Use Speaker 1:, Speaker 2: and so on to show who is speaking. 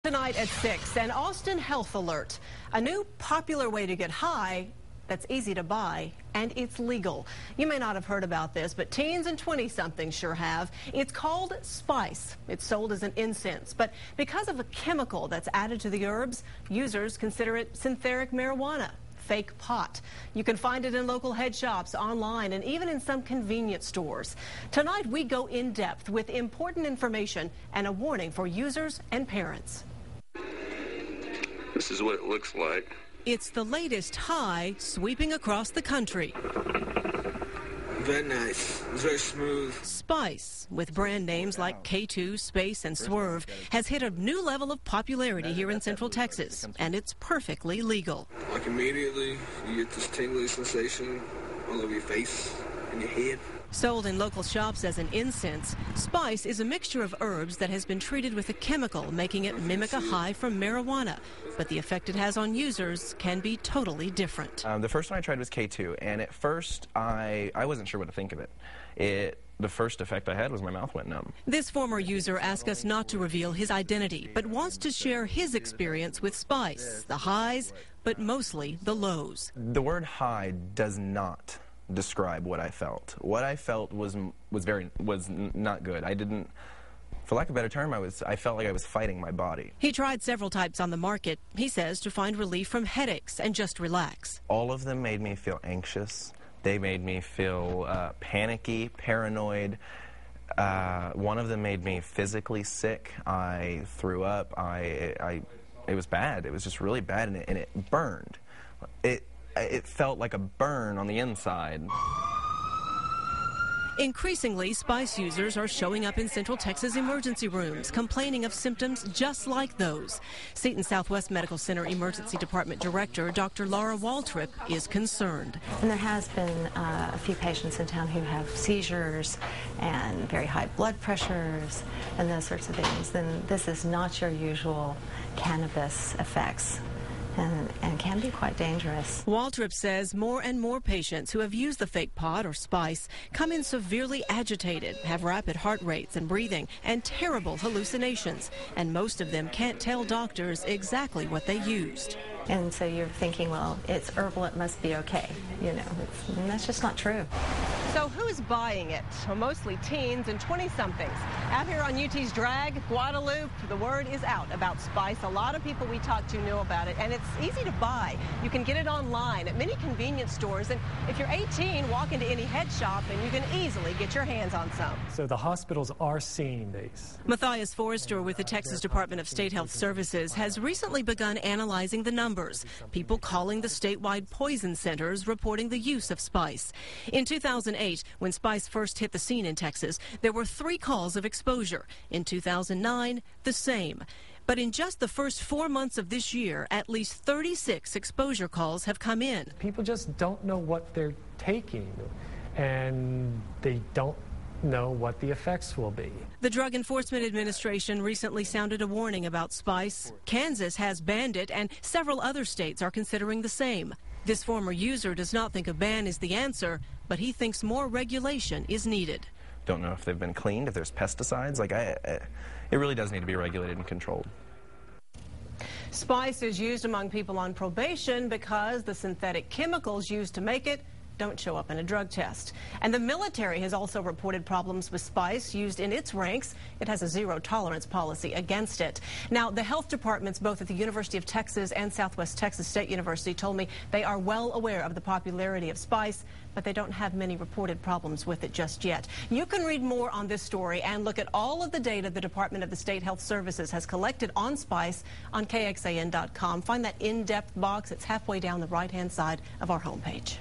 Speaker 1: Tonight at 6, an Austin health alert. A new popular way to get high that's easy to buy, and it's legal. You may not have heard about this, but teens and 20-somethings sure have. It's called Spice. It's sold as an incense, but because of a chemical that's added to the herbs, users consider it synthetic marijuana, fake pot. You can find it in local head shops, online, and even in some convenience stores. Tonight, we go in depth with important information and a warning for users and parents.
Speaker 2: This is what it looks like.
Speaker 1: It's the latest high sweeping across the country.
Speaker 3: Very nice. It's very smooth.
Speaker 1: Spice, with brand names like K2, Space, and Swerve, has hit a new level of popularity here in Central Texas, and it's perfectly legal.
Speaker 3: Like immediately, you get this tingly sensation all over your face and your head.
Speaker 1: Sold in local shops as an incense, Spice is a mixture of herbs that has been treated with a chemical, making it mimic a high from marijuana. But the effect it has on users can be totally different.
Speaker 4: The first one I tried was K2, and at first I wasn't sure what to think of it. The first effect I had was my mouth went numb.
Speaker 1: This former user asked us not to reveal his identity, but wants to share his experience with Spice, the highs, but mostly the lows.
Speaker 4: The word high does not describe what I felt. What I felt was not good. I didn't, for lack of a better term, I felt like I was fighting my body.
Speaker 1: He tried several types on the market, he says, to find relief from headaches and just relax.
Speaker 4: All of them made me feel anxious. They made me feel panicky, paranoid. One of them made me physically sick. I threw up. It was bad. It was just really bad, and it burned. It felt like a burn on the inside.
Speaker 1: Increasingly, Spice users are showing up in Central Texas emergency rooms, complaining of symptoms just like those. Seton Southwest Medical Center Emergency Department Director Dr. Laura Waltrip is concerned.
Speaker 5: And there has been a few patients in town who have seizures and very high blood pressures and those sorts of things. Then this is not your usual cannabis effects. And can be quite dangerous.
Speaker 1: Waltrip says more and more patients who have used the fake pot or Spice come in severely agitated, have rapid heart rates and breathing, and terrible hallucinations. And most of them can't tell doctors exactly what they used.
Speaker 5: And so you're thinking, well, it's herbal, it must be okay. You know, and that's just not true.
Speaker 1: So who's buying it? Well, mostly teens and 20-somethings. Out here on UT's Drag, Guadalupe, the word is out about Spice. A lot of people we talked to know about it, and it's easy to buy. You can get it online at many convenience stores, and if you're 18, walk into any head shop and you can easily get your hands on some.
Speaker 6: So the hospitals are seeing these.
Speaker 1: Matthias Forrester with the Texas Department of State Health Services has recently begun analyzing the numbers. People calling the statewide poison centers reporting the use of Spice. In 2008, when Spice first hit the scene in Texas, there were 3 calls of exposure. In 2009, the same. But in just the first 4 months of this year, at least 36 exposure calls have come in.
Speaker 6: People just don't know what they're taking, and they don't know what the effects will be.
Speaker 1: The Drug Enforcement Administration recently sounded a warning about Spice. Kansas has banned it, and several other states are considering the same. This former user does not think a ban is the answer, but he thinks more regulation is needed.
Speaker 4: Don't know if they've been cleaned, if there's pesticides. It really does need to be regulated and controlled.
Speaker 1: Spice is used among people on probation because the synthetic chemicals used to make it don't show up in a drug test. And the military has also reported problems with Spice used in its ranks. It has a zero-tolerance policy against it. Now, the health departments, both at the University of Texas and Southwest Texas State University, told me they are well aware of the popularity of Spice, but they don't have many reported problems with it just yet. You can read more on this story and look at all of the data the Department of the State Health Services has collected on Spice on KXAN.com. Find that in-depth box. It's halfway down the right-hand side of our homepage.